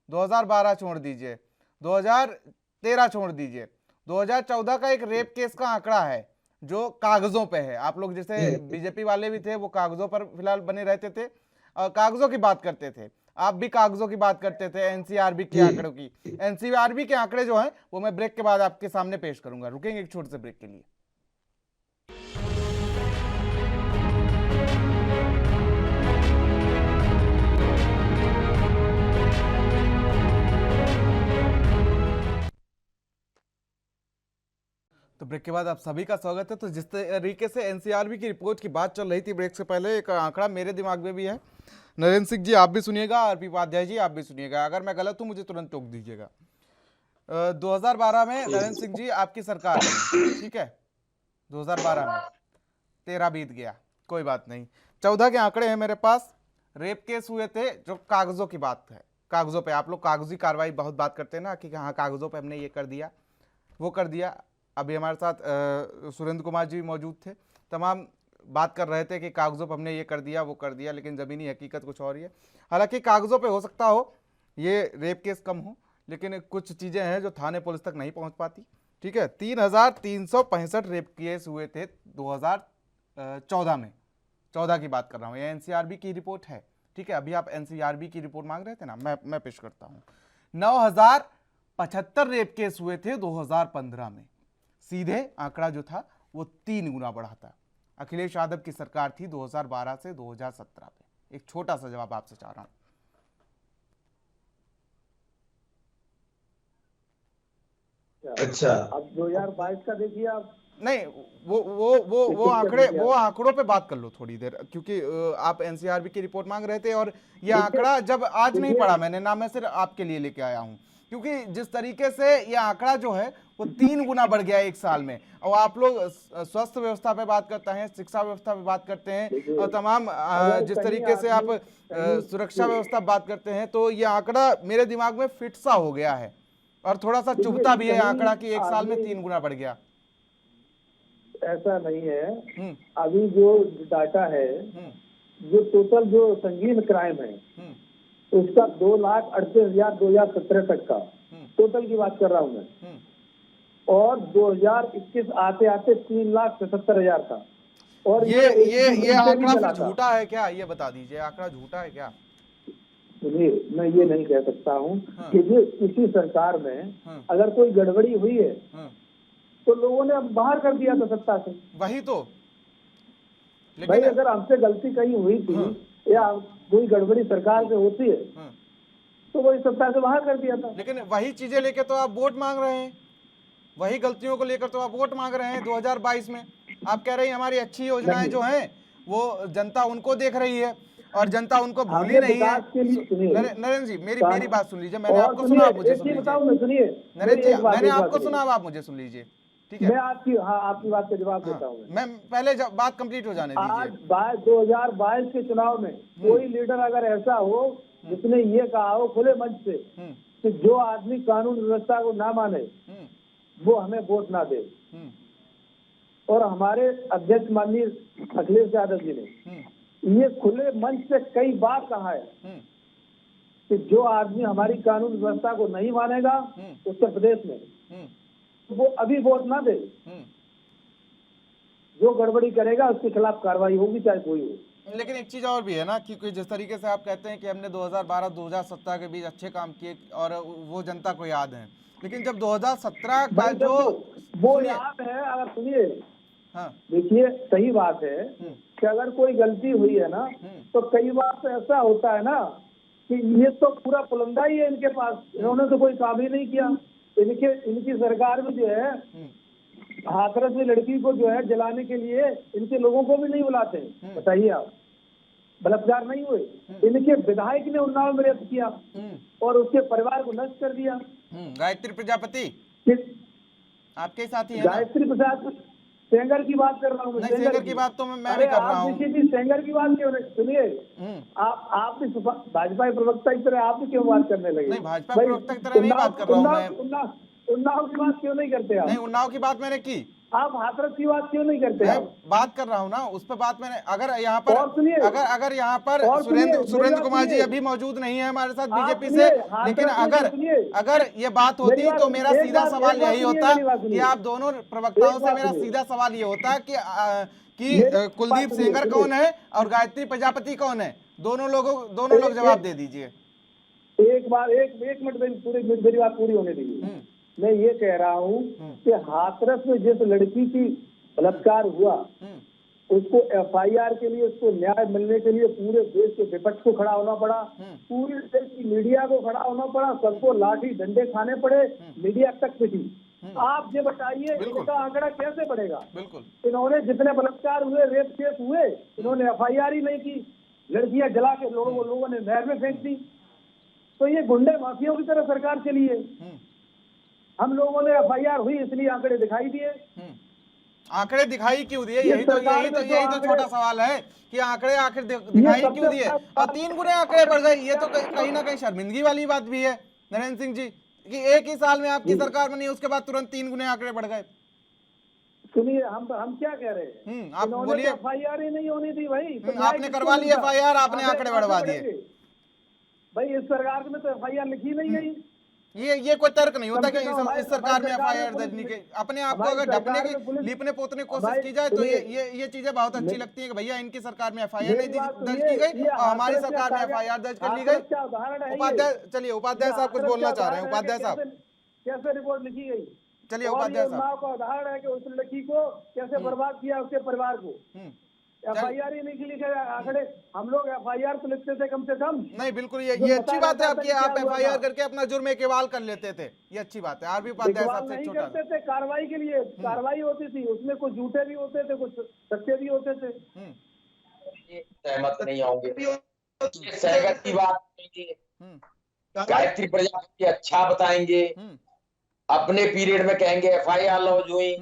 2012 छोड़ दीजिए, 2013 छोड़ दीजिए, 2014 का एक रेप केस का आंकड़ा है जो कागजों पे है। आप लोग जैसे बीजेपी वाले भी थे, वो कागजों पर फिलहाल बने रहते थे, कागजों की बात करते थे। आप भी कागजों की बात करते थे, एनसीआरबी के आंकड़ों की। एनसीआरबी के आंकड़े जो हैं वो मैं ब्रेक के बाद आपके सामने पेश करूंगा। रुकेंगे एक छोटे से ब्रेक के लिए। तो ब्रेक के बाद आप सभी का स्वागत है। तो जिस तरीके से एनसीआरबी की रिपोर्ट की बात चल रही थी ब्रेक से पहले, एक आंकड़ा मेरे दिमाग में भी है। नरेंद्र सिंह जी आप भी सुनिएगा, आरपी उपाध्याय जी आप भी सुनिएगा। अगर मैं गलत हूं मुझे तुरंत टोक दीजिएगा। 2012 में नरेंद्र सिंह जी आपकी सरकार बनी, ठीक है। 2012 में 13 बीत गया, कोई बात नहीं। 14 के आंकड़े हैं मेरे पास। रेप केस हुए थे, जो कागजों की बात है। कागजों पे आप लोग कागजी कार्रवाई बहुत बात करते हैं ना, कि हाँ कागजों पे हमने ये कर दिया वो कर दिया। अभी हमारे साथ सुरेंद्र कुमार जी मौजूद थे, तमाम बात कर रहे थे कि कागजों पर हमने ये कर दिया वो कर दिया, लेकिन ज़मीनी हकीकत कुछ और ही है। हालांकि कागजों पे हो सकता हो ये रेप केस कम हो, लेकिन कुछ चीज़ें हैं जो थाने पुलिस तक नहीं पहुंच पाती, ठीक है। 3,365 रेप केस हुए थे 2014 में। 14 की बात कर रहा हूँ, ये एनसीआरबी की रिपोर्ट है, ठीक है। अभी आप एनसीआरबी की रिपोर्ट मांग रहे थे ना, मैं पेश करता हूँ। 9,075 रेप केस हुए थे 2015 में। सीधे आंकड़ा जो था वो 3 गुना बढ़ा था। अखिलेश यादव की सरकार थी 2012 से 2017 में। एक छोटा सा जवाब आपसे चाह रहा हूं। अच्छा, अब 2022 का देखिए आप। नहीं, वो आंकड़ों पे बात कर लो थोड़ी देर, क्योंकि आप एनसीआरबी की रिपोर्ट मांग रहे थे। और ये आंकड़ा जब आज नहीं पढ़ा मैंने ना, मैं सिर्फ आपके लिए लेके आया हूं, क्योंकि जिस तरीके से ये आंकड़ा जो है वो 3 गुना बढ़ गया एक साल में। और आप लोग स्वास्थ्य व्यवस्था पे बात करते हैं, शिक्षा व्यवस्था पे बात करते हैं, और तमाम जिस तरीके से आप सुरक्षा व्यवस्था बात करते हैं, तो ये आंकड़ा मेरे दिमाग में फिट सा हो गया है। और थोड़ा सा चुभता भी है आंकड़ा कि एक साल में 3 गुना बढ़ गया। ऐसा नहीं है, अभी जो डाटा है, जो टोटल जो संगीन क्राइम है उसका 2,38,000 2017 तक का टोटल की बात कर रहा हूँ मैं, और 2021 आते आते 3,77,000 था। और ये आंकड़ा फिर झूठा है क्या, ये बता दीजिए, आंकड़ा झूठा है क्या? सुनिए, मैं ये नहीं कह सकता हूँ कि ये इसी सरकार में अगर कोई गड़बड़ी हुई है तो लोगों ने अब बाहर कर दिया था सत्ता से। वही तो, भाई अगर हमसे गलती कहीं हुई थी या कोई गड़बड़ी सरकार से होती है तो वही सत्ता से बाहर कर दिया था। लेकिन वही चीजें लेके तो आप वोट मांग रहे हैं, वही गलतियों को लेकर तो आप वोट मांग रहे हैं 2022 में। आप कह रहे हैं हमारी अच्छी योजनाएं जो हैं वो जनता उनको देख रही है और जनता उनको भूली नहीं है। नरेंद्र जी मेरी बात सुन लीजिए, मैंने आपको सुना, आप मुझे सुन लीजिए। नरेंद्र जी मैंने आपको सुना, आप मुझे सुन लीजिए, ठीक है? मैं आपकी बात का जवाब देता हूँ। मैं पहले बात कंप्लीट हो जाने दीजिए। आज 2022 के चुनाव में कोई लीडर अगर ऐसा हो जिसने ये कहा हो खुले मंच से कि जो आदमी कानून व्यवस्था को ना माने वो हमें वोट ना दे, और हमारे अध्यक्ष माननीय अखिलेश यादव जी ने ये खुले मंच से कई बार कहा है कि जो आदमी हमारी कानून व्यवस्था को नहीं मानेगा उत्तर प्रदेश में वो अभी वोट ना दे, जो गड़बड़ी करेगा उसके खिलाफ कार्रवाई होगी चाहे कोई हो। लेकिन एक चीज और भी है ना कि जिस तरीके से आप कहते हैं कि हमने 2012-2017 के बीच अच्छे काम किए और वो जनता को याद है, लेकिन जब 2017 का जो वो याद है, अगर सुनिए, देखिए सही बात है कि अगर कोई गलती हुई है ना तो कई बार तो ऐसा होता है ना कि ये तो पूरा पुलंदा ही है इनके पास, इन्होंने तो कोई काम ही नहीं किया। इनकी सरकार में जो है हाथरस में लड़की को जो है जलाने के लिए इनके लोगों को भी नहीं बुलाते। बताइए आप, बलात्कार नहीं हुए, इनके विधायक ने उन्नाव में रेप किया और उसके परिवार को नष्ट कर दिया। गायत्री प्रजापति आपके साथी है? गायत्री प्रसाद सेंगर की बात कर रहा हूँ। सेंगर की बात तो मैं भी कर रहा हूँ। सेंगर की बात क्यों? सुनिए, आप भी भाजपा प्रवक्ता की तरह आप भी क्यों बात करने लगे? नहीं, भाजपा प्रवक्ता की तरह नहीं बात कर रहा हूँ मैं। उन्नाव की बात क्यों नहीं करते आप? नहीं, उन्नाव की बात मैंने की। आप हाथरस की बात क्यों नहीं करते? बात कर रहा हूँ ना, उस पर बात मैंने। अगर यहाँ पर अगर यहाँ पर सुरेंद्र कुमार जी अभी मौजूद नहीं है हमारे साथ बीजेपी से, लेकिन अगर ये बात होती तो मेरा सीधा सवाल यही होता कि आप दोनों प्रवक्ताओं से मेरा सीधा सवाल ये होता कि कुलदीप सेंगर कौन है और गायत्री प्रजापति कौन है, दोनों लोग जवाब दे दीजिए। एक मिनट पूरी मेरी बात पूरी होने दीजिए। मैं ये कह रहा हूँ कि हाथरस में जिस लड़की की बलात्कार हुआ उसको एफआईआर के लिए, उसको न्याय मिलने के लिए पूरे देश के विपक्ष को खड़ा होना पड़ा, पूरे देश की मीडिया को खड़ा होना पड़ा, सबको लाठी डंडे खाने पड़े, मीडिया तक पिटी। आप ये बताइए इनका आंकड़ा कैसे बढ़ेगा? इन्होंने जितने बलात्कार हुए, रेप केस हुए, इन्होंने एफआईआर ही नहीं की, लड़कियां जला के लोगों ने नहर में फेंक दी। तो ये गुंडे माफियाओं की तरह सरकार चली है। हम लोगों ने एफआईआर हुई इसलिए आंकड़े दिखाई दिए। आंकड़े दिखाई क्यों दिए? यही तो छोटा सवाल है कि आंकड़े आखिर दिखाई क्यों दिए? और 3 गुने आंकड़े बढ़ गए, ये तो कहीं ना कहीं शर्मिंदगी वाली बात भी है नरेंद्र सिंह जी, कि एक ही साल में आपकी सरकार बनी, उसके बाद तुरंत 3 गुने आंकड़े बढ़ गए। सुनिए, हम क्या कह रहे हैं? आप बोलिए। एफआईआर ही नहीं होनी थी भाई, आपने करवा ली एफआईआर, आपने आंकड़े बढ़वा दिए। भाई इस सरकार में तो एफआईआर लिखी नहीं गई। ये कोई तर्क नहीं होता कि इस सरकार में एफआईआर दर्ज नहीं की। अपने आप को अगर ढकने की, लिपने पोतने की कोशिश की जाए तो ये चीजें बहुत अच्छी लगती है कि भैया इनकी सरकार में एफआईआर नहीं दर्ज की गई और हमारी सरकार में एफआईआर दर्ज कर ली गई। उपाध्याय, चलिए उपाध्याय साहब कुछ बोलना चाह रहे हैं। उपाध्याय साहब, कैसे रिपोर्ट लिखी गई? चलिए उपाध्याय साहब का उदाहरण है कि उस लड़की को कैसे बर्बाद किया, उसके परिवार को। एफआईआर ही नहीं लिखे आंकड़े। हम लोग एफआईआर तो लिखते थे कम से कम। नहीं, बिल्कुल ये अच्छी बात है आपकी, आप एफआईआर करके अपना जुर्म एक इवाल कर लेते थे, ये अच्छी बात है। आरबी उपाध्याय साहब से छोटा करते थे, कार्रवाई के लिए कार्रवाई होती थी, उसमें कुछ झूठे भी होते थे, कुछ सच्चे भी होते थे। सहमत नहीं होंगे। सहगत की बात करेंगे, गायत्री प्रजापति अच्छा बताएंगे, अपने पीरियड में कहेंगे एफआईआर लॉन्च हुई,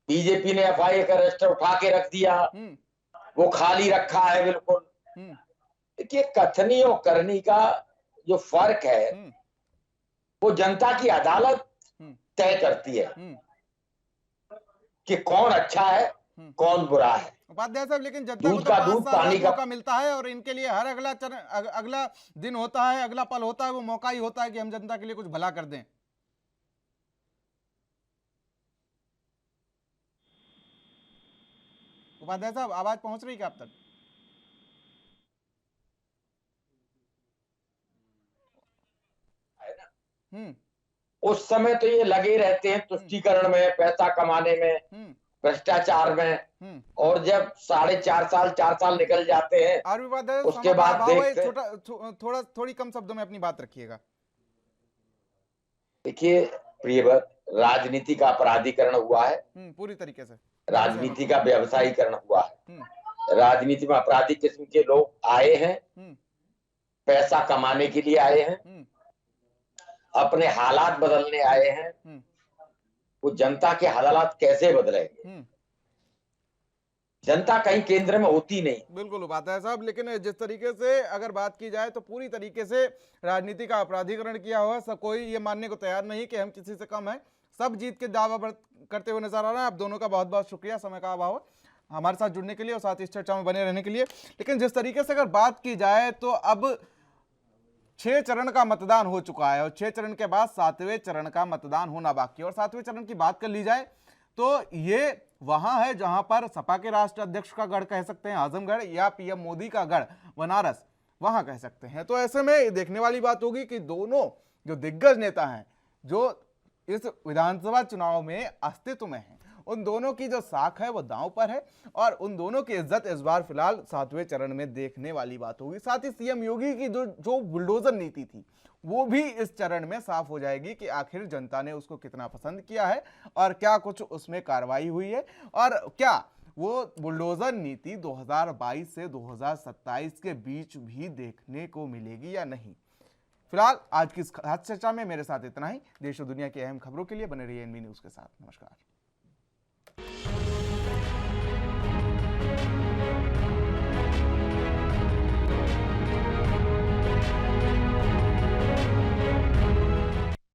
बीजेपी ने एफआईआर का रजिस्टर उठा के रख दिया, वो खाली रखा है बिल्कुल। देखिए, कथनी और करनी का जो फर्क है वो जनता की अदालत तय करती है कि कौन अच्छा है कौन बुरा है। उपाध्याय साहब, लेकिन जनता को दूध तो का 5 दूध, साल पानी का का मौका मिलता है और इनके लिए हर अगला दिन होता है, अगला पल होता है, वो मौका ही होता है कि हम जनता के लिए कुछ भला कर दें। उपाध्याय साहब, आवाज पहुंच रही क्या आप तक? उस समय तो ये लगे रहते हैं तुष्टीकरण में, पैसा कमाने में, भ्रष्टाचार में, और जब 4.5 साल निकल जाते हैं उसके बाद देखते थोड़ी कम शब्दों में अपनी बात रखिएगा। देखिए प्रियव्रत, राजनीति का अपराधीकरण हुआ है, पूरी तरीके से राजनीति का व्यवसायीकरण हुआ है। राजनीति में अपराधी किस्म के लोग आए हैं, पैसा कमाने के लिए आए हैं, अपने हालात बदलने आए हैं। वो जनता के हालात कैसे बदलेंगे? जनता कहीं केंद्र में होती नहीं। बिल्कुल उपाध्याय साहब, लेकिन जिस तरीके से अगर बात की जाए तो पूरी तरीके से राजनीति का अपराधीकरण किया हुआ है। सब कोई ये मानने को तैयार नहीं कि हम किसी से कम हैं। सब जीत के दावा करते हुए नजर आ रहे हैं। आप दोनों का बहुत बहुत शुक्रिया समय का अभाव है हमारे साथ जुड़ने के लिए और साथ इस चर्चा में बने रहने के लिए। लेकिन जिस तरीके से अगर बात की जाए तो अब 6 चरण का मतदान हो चुका है और 6 चरण के बाद 7वें चरण का मतदान होना बाकी है। और 7वें चरण की बात कर ली जाए तो ये वहां है जहां पर सपा के राष्ट्रीय अध्यक्ष का गढ़ कह सकते हैं आजमगढ़, या पीएम मोदी का गढ़ बनारस वहां कह सकते हैं। तो ऐसे में देखने वाली बात होगी कि दोनों जो दिग्गज नेता हैं जो इस विधानसभा चुनाव में अस्तित्व में हैं, उन दोनों की जो साख है वो दांव पर है और उन दोनों की इज्जत इस बार फिलहाल 7वें चरण में देखने वाली बात होगी। साथ ही सीएम योगी की जो बुलडोजर नीति थी वो भी इस चरण में साफ हो जाएगी कि आखिर जनता ने उसको कितना पसंद किया है और क्या कुछ उसमें कार्रवाई हुई है और क्या वो बुलडोजर नीति 2022 से 2027 के बीच भी देखने को मिलेगी या नहीं। फिलहाल आज की इस खास चर्चा में मेरे साथ इतना ही। देश और दुनिया की अहम खबरों के लिए बने रहिए एनबी न्यूज के साथ। नमस्कार।